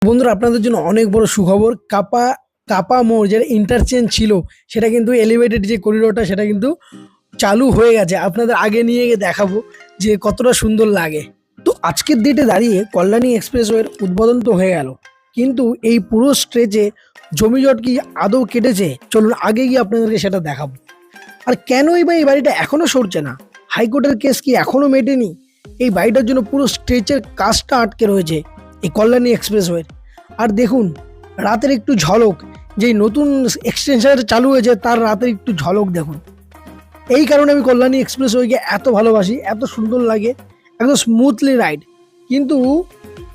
বন্ধুরা আপনাদের জন্য অনেক বড় সুখবর। কাপা কাপা মোড় যেটা ইন্টারচেঞ্জ ছিল সেটা কিন্তু এলিভেটেড যে করিডোরটা সেটা কিন্তু চালু হয়ে গেছে। আপনাদের আগে নিয়ে গিয়ে দেখাবো যে কতটা সুন্দর লাগে। তো আজকের ডেটে দাঁড়িয়ে কল্যাণী এক্সপ্রেসওয়ের উদ্বোধন তো হয়ে গেল, কিন্তু এই পুরো স্ট্রেচে জমিজট কি আদৌ কেটেছে? চলুন আগে গিয়ে আপনাদেরকে সেটা দেখাবো। আর কেনই বা এই বাড়িটা এখনো সরছে না? হাইকোর্টের কেস কি এখনো মেটেনি? এই বাড়িটার জন্য পুরো স্ট্রেচের কাজটা আটকে রয়েছে এই কল্যাণী এক্সপ্রেসওয়ের। আর দেখুন রাতের একটু ঝলক, যেই নতুন এক্সটেনশন চালু হয়েছে তার রাতের একটু ঝলক দেখুন। এই কারণে আমি কল্যাণী এক্সপ্রেসওয়েকে এত ভালোবাসি, এত সুন্দর লাগে, একদম স্মুথলি রাইড। কিন্তু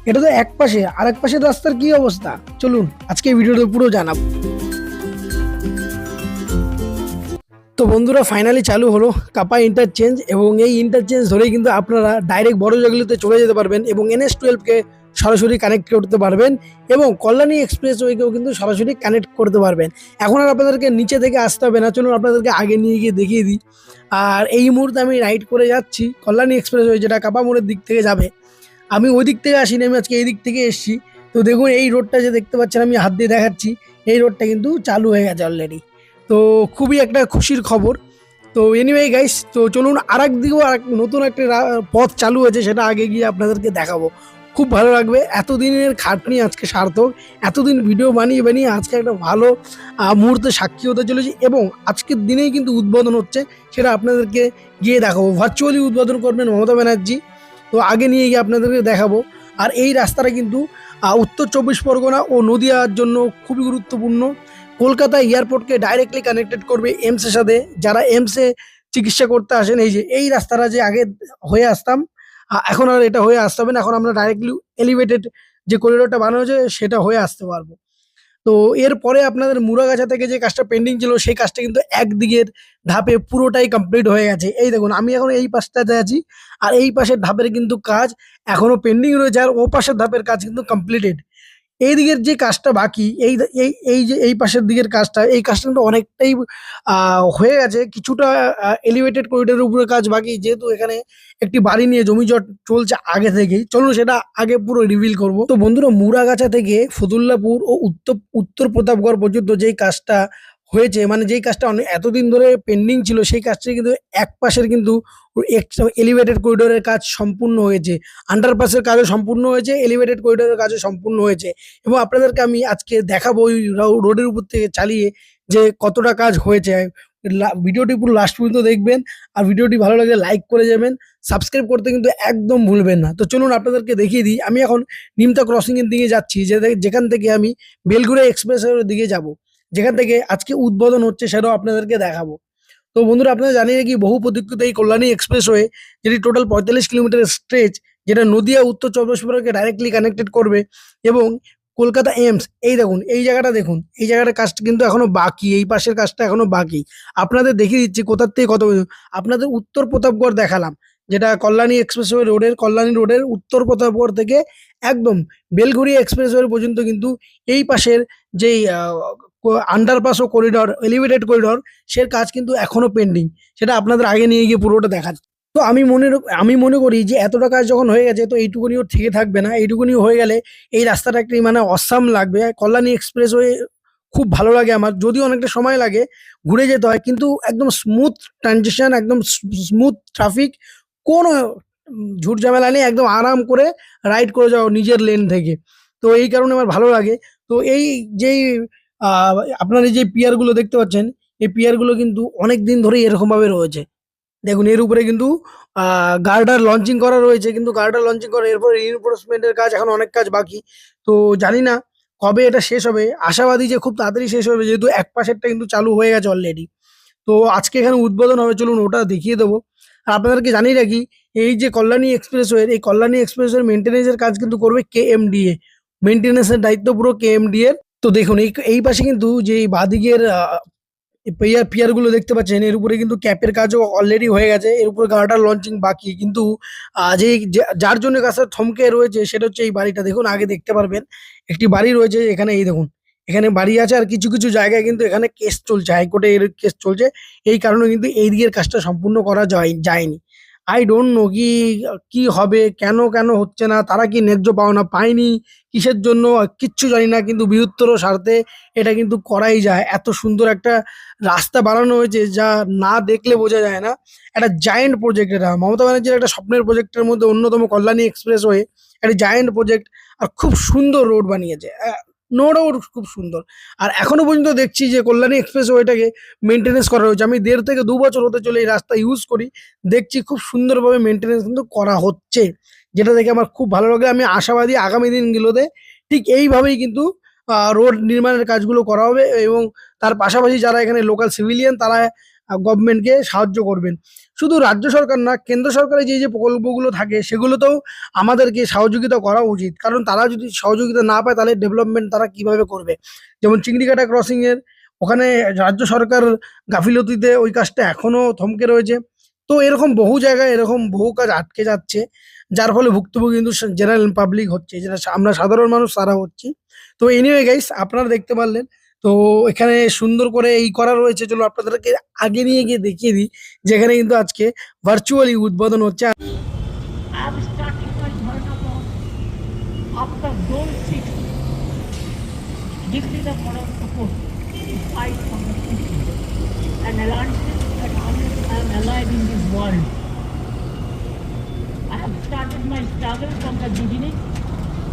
এটা তো এক পাশে, আর এক পাশের রাস্তার কি অবস্থা চলুন আজকে এই ভিডিওতে পুরো জানাবো। তো বন্ধুরা ফাইনালি চালু হলো কাপা ইন্টারচেঞ্জ, এবং এই ইন্টারচেঞ্জ ধরেই কিন্তু আপনারা ডাইরেক্ট বড় জায়গাগুলোতে চলে যেতে পারবেন এবং NH12কে সরাসরি কানেক্ট করতে পারবেন এবং কল্যাণী এক্সপ্রেসওয়েকেও কিন্তু সরাসরি কানেক্ট করতে পারবেন। এখন আর আপনাদেরকে নিচে থেকে আসতে হবে না, চলুন আপনাদেরকে আগে নিয়ে গিয়ে দেখিয়ে দিই। আর এই মুহূর্তে আমি রাইড করে যাচ্ছি কল্যাণী এক্সপ্রেসওয়ে, যেটা কাপা মোড়ের দিক থেকে যাবে। আমি ওই দিক থেকে আসিনি, আমি আজকে এই দিক থেকে এসেছি। তো দেখুন এই রোডটা যে দেখতে পাচ্ছেন আমি হাত দিয়ে দেখাচ্ছি, এই রোডটা কিন্তু চালু হয়ে গেছে অলরেডি। তো খুবই একটা খুশির খবর। তো এনিওয়ে গাইস, তো চলুন আরেক দিকেও আরেক নতুন একটা পথ চালু হয়েছে, সেটা আগে গিয়ে আপনাদেরকে দেখাবো। খুব ভালো লাগবে, এতদিনের খাটনি আজকে সার্থক। এতদিন ভিডিও বানিয়ে বানিয়ে আজকে একটা ভালো মুহূর্তে সাক্ষী হতে চলেছি, এবং আজকের দিনেই কিন্তু উদ্বোধন হচ্ছে, সেটা আপনাদেরকে গিয়ে দেখাবো। ভার্চুয়ালি উদ্বোধন করবেন মমতা ব্যানার্জি, তো আগে নিয়ে গিয়ে আপনাদেরকে দেখাবো। আর এই রাস্তাটা কিন্তু উত্তর 24 পরগনা ও নদিয়ার জন্য খুবই গুরুত্বপূর্ণ। কলকাতা এয়ারপোর্টকে ডাইরেক্টলি কানেক্টেড করবে এমসের সাথে। যারা এমসে চিকিৎসা করতে আসেন, এই যে এই রাস্তাটা যে আগে হয়ে আসতাম, এখন আর এটা হয়ে আসতে হবে না। এখন আমরা ডাইরেক্টলি এলিভেটেড যে করিডোরটা বানানো হয়েছে সেটা হয়ে আসতে পারবো। তো এরপরে আপনাদের মুড়াগাছা থেকে যে কাজটা পেন্ডিং ছিল সেই কাজটা কিন্তু একদিকের ধাপে পুরোটাই কমপ্লিট হয়ে গেছে। এই দেখুন আমি এখন এই পাশটাতে আছি, আর এই পাশের ধাপের কিন্তু কাজ এখনো পেন্ডিং রয়েছে, আর ও পাশের ধাপের কাজ কিন্তু কমপ্লিটেড। এই দিকের যে কাজটা বাকি, এই যে এই পাশের দিকের কাজটা, এই কাজটা কিন্তু অনেকটাই হয়ে গেছে। কিছুটা এলিভেটেড করিডোরের উপরে কাজ বাকি, যেহেতু এখানে একটি বাড়ি নিয়ে জমিজট চলছে আগে থেকেই। চলুন সেটা আগে পুরো রিভিল করব। তো বন্ধুরা মুড়াগাছা থেকে ফতুল্লাপুর ও উত্তর প্রতাপগড় পর্যন্ত যেই কাজটা হয়েছে, মানে যেই কাজটা এতদিন ধরে পেন্ডিং ছিল, সেই কাজটি কিন্তু এক পাশের কিন্তু এলিভেটেড করিডোরের কাজ সম্পূর্ণ হয়েছে। আন্ডারপাসের কাজও সম্পূর্ণ হয়েছে, এলিভেটেড করিডোরের কাজও সম্পূর্ণ হয়েছে। এবং আপনাদেরকে আমি আজকে দেখাবো ওই রোডের উপর থেকে চালিয়ে যে কতটা কাজ হয়েছে। ভিডিওটি পুরো লাস্ট পর্যন্ত দেখবেন, আর ভিডিওটি ভালো লাগলে লাইক করে যাবেন, সাবস্ক্রাইব করতে কিন্তু একদম ভুলবেন না। তো চলুন আপনাদেরকে দেখিয়ে দিই। আমি এখন নিমতা ক্রসিং এর দিকে যাচ্ছি, যেখান থেকে আমি বেলঘুরা এক্সপ্রেসওয়ের দিকে যাব, যেখান থেকে আজকে উদ্বোধন হচ্ছে সেটাও আপনাদেরকে দেখাবো। তো বন্ধুরা আপনারা জানিয়ে রাখি, বহু প্রতীক্ষিত এই কল্যাণী এক্সপ্রেসওয়ে, যেটি টোটাল 45 কিলোমিটার স্ট্রেচ, যেটা নদিয়া উত্তর 24 পরগনাকে ডাইরেক্টলি কানেক্টেড করবে। এবং কলকাতা এমস, এই দেখুন এই জায়গাটা দেখুন, এই জায়গাটার কাজটা কিন্তু এখনো বাকি, এই পাশের কাজটা এখনো বাকি। আপনাদের দেখিয়ে দিচ্ছি কোথার থেকে কত আপনাদের উত্তর প্রতাপগড় দেখালাম, যেটা কল্যাণী এক্সপ্রেসওয়ে রোডের, কল্যাণী রোডের উত্তর প্রতাপগড় থেকে একদম বেলঘড়িয়া এক্সপ্রেসওয়ে পর্যন্ত কিন্তু এই পাশের যেই আন্ডারপাস ও করিডর, এলিভেটেড করিডর, সে কাজ কিন্তু এখনো পেন্ডিং। সেটা আপনাদের আগে নিয়ে গিয়ে পুরোটা দেখাচ্ছি। তো আমি মনে করি যে এতটা কাজ যখন হয়ে গেছে, তো এইটুকুনিও থেকে থাকবে না। এইটুকুনি হয়ে গেলে এই রাস্তাটা একটি মানে অসাম লাগবে। কল্যাণী এক্সপ্রেসওয়ে খুব ভালো লাগে আমার, যদিও অনেকটা সময় লাগে, ঘুরে যেতে হয়, কিন্তু একদম স্মুথ ট্রানজিশন, একদম স্মুথ ট্রাফিক, কোনো ঝুট ঝামেলা নেই, একদম আরাম করে রাইড করে যাও নিজের লেন থেকে। তো এই কারণে আমার ভালো লাগে। তো এই যেই আপনারা এই যে পিয়ারগুলো দেখতে পাচ্ছেন, এই পিয়ারগুলো কিন্তু অনেক দিন ধরেই এরকমভাবে রয়েছে। দেখুন এর উপরে কিন্তু গার্ডার লঞ্চিং করা রয়েছে, কিন্তু গার্ডার লঞ্চিং করা, এরপরে রিইনফোর্সমেন্ট এর কাজ, এখন অনেক কাজ বাকি। তো জানি না কবে এটা শেষ হবে, আশাবাদী যে খুব তাড়াতাড়ি শেষ হবে, যেহেতু এক পাশেরটা কিন্তু চালু হয়ে গেছে অলরেডি। তো আজকে এখানে উদ্বোধন হবে, চলুন ওটা দেখিয়ে দেবো। আর আপনাদেরকে জানিয়ে রাখি, এই যে কল্যাণী এক্সপ্রেসওয়ে, এই কল্যাণী এক্সপ্রেসওয়ের মেইনটেনেন্স এর কাজ কিন্তু করবে KMDA। মেইনটেনেন্স এর দায়িত্ব পুরো KMDA এর। তো দেখুন এই পাশে কিন্তু যে এই বাঁদিকের পিয়ার গুলো দেখতে পাচ্ছেন, এর উপরে কিন্তু ক্যাপের কাজও অলরেডি হয়ে গেছে, এর উপরে গার্ডার লঞ্চিং বাকি। কিন্তু যার জন্য কাজটা থমকে রয়েছে সেটা হচ্ছে এই বাড়িটা। দেখুন আগে দেখতে পারবেন একটি বাড়ি রয়েছে এখানে, এই দেখুন এখানে বাড়ি আছে, আর কিছু কিছু জায়গায় কিন্তু এখানে কেস চলছে, হাইকোর্টে এর কেস চলছে। এই কারণে কিন্তু এই দিকের কাজটা সম্পূর্ণ করা যায়নি। আই ডোন্ট নো কি কি হবে, কেন কেন হচ্ছে না, তারা কি ন্যায্য পাওনা পায়নি, কিসের জন্য কিচ্ছু জানি না, কিন্তু বৃহত্তর স্বার্থে এটা কিন্তু করাই যায়। এত সুন্দর একটা রাস্তা বানানো হয়েছে যা না দেখলে বোঝা যায় না। একটা জায়েন্ট প্রজেক্ট, এটা মমতা ব্যানার্জির একটা স্বপ্নের প্রজেক্টের মধ্যে অন্যতম কল্যাণী এক্সপ্রেসওয়ে, একটা জায়েন্ট প্রজেক্ট। আর খুব সুন্দর রোড বানিয়েছে, নো ডাউট খুব সুন্দর। আর এখনো পর্যন্ত দেখছি যে কল্যাণী এক্সপ্রেসওয়েটাকে মেনটেনেন্স করা হয়েছে। আমি ১.৫ থেকে ২ বছর হতে চলে এই রাস্তা ইউজ করি, দেখছি খুব সুন্দরভাবে মেনটেনেন্স কিন্তু করা হচ্ছে, যেটা দেখে আমার খুব ভালো লাগে। আমি আশাবাদী আগামী দিনগুলোতে ঠিক এইভাবেই কিন্তু রোড নির্মাণের কাজগুলো করা হবে, এবং তার পাশাপাশি যারা এখানে লোকাল সিভিলিয়ান তারা গভর্নমেন্টকে সাহায্য করবেন। শুধু রাজ্য সরকার না, কেন্দ্র সরকারের যে প্রকল্পগুলো থাকে সেগুলোতেও আমাদেরকে সহযোগিতা করা উচিত, কারণ তারা যদি সহযোগিতা না পায় তাহলে ডেভেলপমেন্ট তারা কিভাবে করবে। যেমন চিংড়িকাটা ক্রসিং এর ওখানে রাজ্য সরকার গাফিলতিতে ওই কাজটা এখনো থমকে রয়েছে। তো এরকম বহু জায়গায় এরকম বহু কাজ আটকে যাচ্ছে, যার ফলে ভুক্তভোগী কিন্তু জেনারেল পাবলিক হচ্ছে, যেটা আমরা সাধারণ মানুষ তারা হচ্ছি। তো এনিওয়ে গাইস, আপনারা দেখতে পারলেন। তো এখানে সুন্দর করে এই করা রয়েছে, চলো আপনাদেরকে আগে নিয়ে গিয়ে দেখিয়ে দিই, যেখানে কিন্তু আজকে ভার্চুয়ালি উদ্বোধন হচ্ছে। I am starting my Dharna after those 6 degrees of moral support to fight for the people and alliances that I am alive in this world. I have started my struggle from the beginning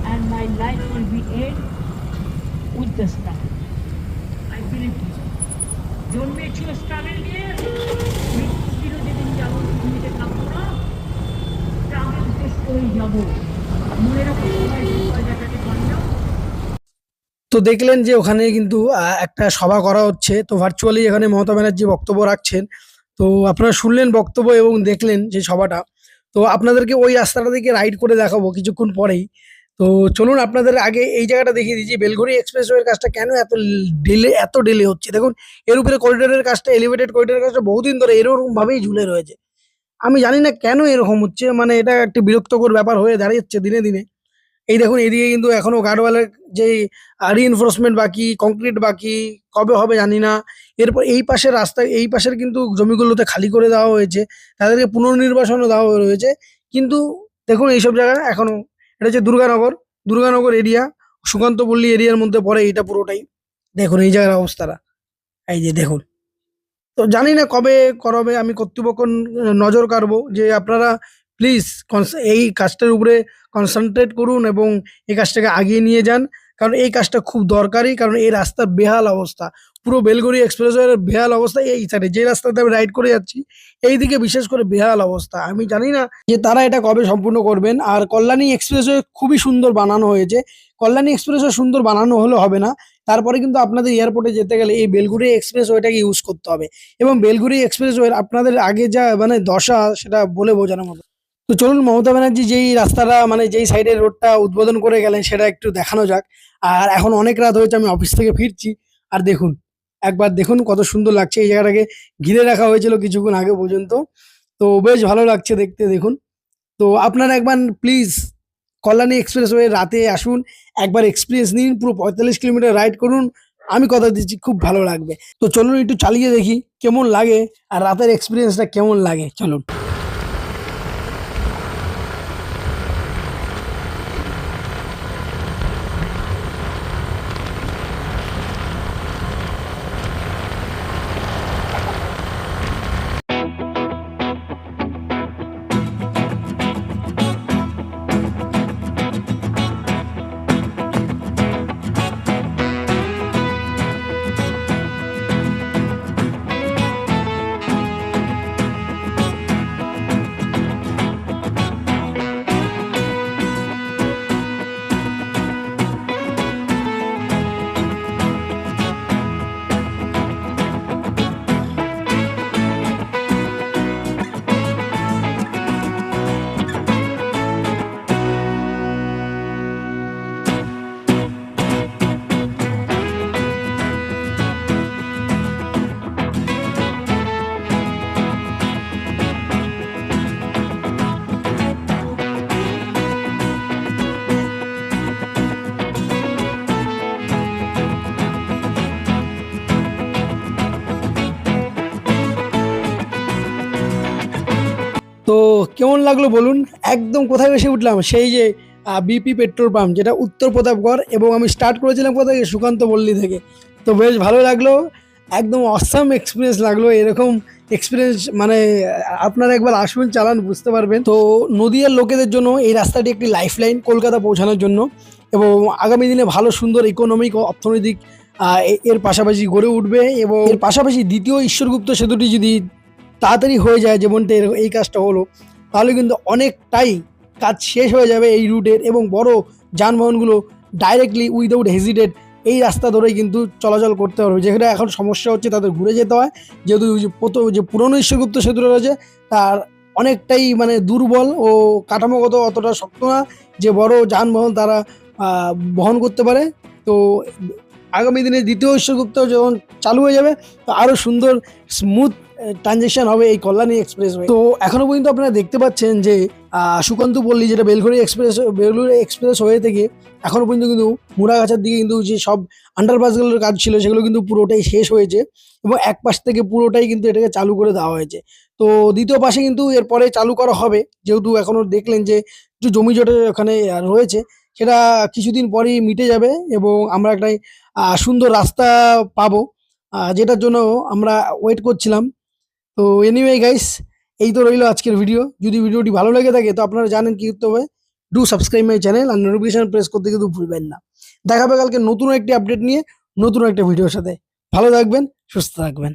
and my life will be end with the struggle. I believe this. জন্মেছিল struggle নিয়ে, মৃত্যুর যেদিন যাবো ভূমিতে থাকবো না, struggle শেষ করেই যাবো। মনে রাখো সবাই জায়গাটাকে বানিও। তো দেখলেন যে ওখানে কিন্তু একটা সভা করা হচ্ছে, তো ভার্চুয়ালি এখানে মমতা ব্যানার্জি বক্তব্য রাখছেন। তো আপনারা শুনলেন বক্তব্য এবং দেখলেন যে সভাটা। তো আপনাদেরকে ওই রাস্তাটা থেকে রাইড করে দেখাবো কিছুক্ষণ পরেই। তো চলুন আপনাদের আগে এই জায়গাটা দেখিয়ে দিচ্ছি, বেলঘড়ি এক্সপ্রেসওয়ের কাজটা কেন এত ডিলে হচ্ছে। দেখুন, এর উপরে করিডোরের কাজটা, এলিভেটেড করিডোরের কাজটা বহুদিন ধরে এরকম ভাবেই ঝুলে রয়েছে। আমি জানি না কেন এরকম হচ্ছে, মানে এটা একটা বিরক্তকর ব্যাপার হয়ে দাঁড়িয়েছে দিনে দিনে। এই দেখুন, এদিকে কিন্তু এখনো গার্ডওয়ালের যেই রিইনফোর্সমেন্ট বাকি, কংক্রিট বাকি, কবে হবে জানি না। এরপর এই পাশের রাস্তায়, এই পাশের কিন্তু জমিগুলোতে খালি করে দেওয়া হয়েছে, তাদেরকে পুনর্নির্বাসনও দেওয়া রয়েছে। কিন্তু দেখুন এইসব জায়গায় এখনো, এটা হচ্ছে দুর্গানগর এরিয়া, সুকান্ত পল্লী এরিয়ার মধ্যে পড়ে এটা পুরোটাই। দেখুন এই জায়গার অবস্থাটা, এই যে দেখুন। তো জানি না কবে করাবে, আমি কর্তৃপক্ষ নজর কাড়বো যে আপনারা প্লিজ এই কাজটার উপরে কনসেনট্রেট করুন এবং এই কাজটাকে আগিয়ে নিয়ে যান। কারণ এই কাজটা খুব দরকারি, কারণ এই রাস্তার বেহাল অবস্থা, পুরো বেলঘড়ি এক্সপ্রেসওয়ের বেহাল অবস্থা। এই সাইডে যে রাস্তাতে আমি রাইড করে যাচ্ছি এইদিকে বিশেষ করে বেহাল অবস্থা। আমি জানি না যে তারা এটা কবে সম্পূর্ণ করবেন। আর কল্যাণী এক্সপ্রেসওয়ে খুবই সুন্দর বানানো হয়েছে, কল্যাণী এক্সপ্রেসওয়ে সুন্দর বানানো হলে হবে না, তারপরে কিন্তু আপনাদের এয়ারপোর্টে যেতে গেলে এই বেলঘড়ি এক্সপ্রেসওয়েটাকে ইউজ করতে হবে। এবং বেলঘড়ি এক্সপ্রেসওয়ের আপনাদের আগে যা মানে দশা, সেটা বলে বোঝানোর মতো। তো চলুন মমতা ব্যানার্জি যেই রাস্তাটা মানে যেই সাইডের রোডটা উদ্বোধন করে গেলেন সেটা একটু দেখানো যাক। আর এখন অনেক রাত হয়েছে, আমি অফিস থেকে ফিরছি। আর দেখুন, একবার দেখুন কত সুন্দর লাগছে, এই জায়গাটাকে ঘিরে রাখা হয়েছিল কিছুক্ষণ আগে পর্যন্ত। তো বেশ ভালো লাগছে দেখতে, দেখুন। তো আপনারা একবার প্লিজ কল্যাণী এক্সপ্রেসওয়ে রাতে আসুন, একবার এক্সপিরিয়েন্স নিন, পুরো ৪৫ কিলোমিটার রাইড করুন, আমি কথা দিচ্ছি খুব ভালো লাগবে। তো চলুন একটু চালিয়ে দেখি কেমন লাগে, আর রাতের এক্সপিরিয়েন্সটা কেমন লাগে, চলুন। তো কেমন লাগলো বলুন? একদম কোথায় এসে উঠলাম, সেই যে বিপি পেট্রোল পাম্প, যেটা উত্তর প্রতাপগড়, এবং আমি স্টার্ট করেছিলাম কোথা থেকে, সুকান্ত পল্লী থেকে। তো বেশ ভালো লাগলো, একদম অসাম এক্সপিরিয়েন্স লাগলো। এরকম এক্সপিরিয়েন্স মানে আপনারা একবার আসুন, চালান, বুঝতে পারবেন। তো নদিয়ার লোকেদের জন্য এই রাস্তাটি একটি লাইফলাইন কলকাতা পৌঁছানোর জন্য, এবং আগামী দিনে ভালো সুন্দর ইকোনমিক ও অর্থনৈতিক এর পাশাপাশি গড়ে উঠবে। এবং এর পাশাপাশি দ্বিতীয় ঈশ্বরগুপ্ত সেতুটি যদি তাড়াতাড়ি হয়ে যায়, যেমনটা এই কাজটা হলো, তাহলে কিন্তু অনেকটাই কাজ শেষ হয়ে যাবে এই রুটের, এবং বড় যানবাহনগুলো ডাইরেক্টলি উইদাউট হেজিটেট এই রাস্তা ধরেই কিন্তু চলাচল করতে পারবে। যেখানে এখন সমস্যা হচ্ছে তাদের ঘুরে যেতে হয়, যেহেতু যে পুরনো ঈশ্বরগুপ্ত সেতুটা রয়েছে তার অনেকটাই মানে দুর্বল ও কাঠামোগত অতটা শক্ত না যে বড় যানবাহন তারা বহন করতে পারে। তো আগামী দিনে দ্বিতীয় ঈশ্বরগুপ্ত যখন চালু হয়ে যাবে, তো আরও সুন্দর স্মুথ ট্রানজেকশন হবে এই কল্যাণী এক্সপ্রেস। তো এখনো পর্যন্ত আপনারা দেখতে পাচ্ছেন যে সুকান্ত পল্লী, যেটা বেলঘড়ি এক্সপ্রেস হয়ে থেকে এখনো পর্যন্ত কিন্তু মুড়াগাছার দিকে কিন্তু যে সব আন্ডারপাসগুলোর কাজ ছিল সেগুলো কিন্তু পুরোটাই শেষ হয়েছে, এবং এক পাশ থেকে পুরোটাই কিন্তু এটাকে চালু করে দেওয়া হয়েছে। তো দ্বিতীয় পাশে কিন্তু এরপরে চালু করা হবে, যেহেতু এখনো দেখলেন যে একটু জমি জটের ওখানে রয়েছে, সেটা কিছুদিন পরেই মিটে যাবে, এবং আমরা একটাই সুন্দর রাস্তা পাবো, যেটার জন্য আমরা ওয়েট করছিলাম। তো এনিওয়ে গাইস, এই তো রইলো আজকের ভিডিও। যদি ভিডিওটি ভালো লেগে থাকে তো আপনারা জানেন কি করতে হবে, ডু সাবস্ক্রাইব মাই চ্যানেল আর নোটিফিকেশন প্রেস করতে কিন্তু ভুলবেন না। দেখা হবে কালকে নতুন একটি আপডেট নিয়ে, নতুন একটা ভিডিওর সাথে। ভালো থাকবেন, সুস্থ থাকবেন।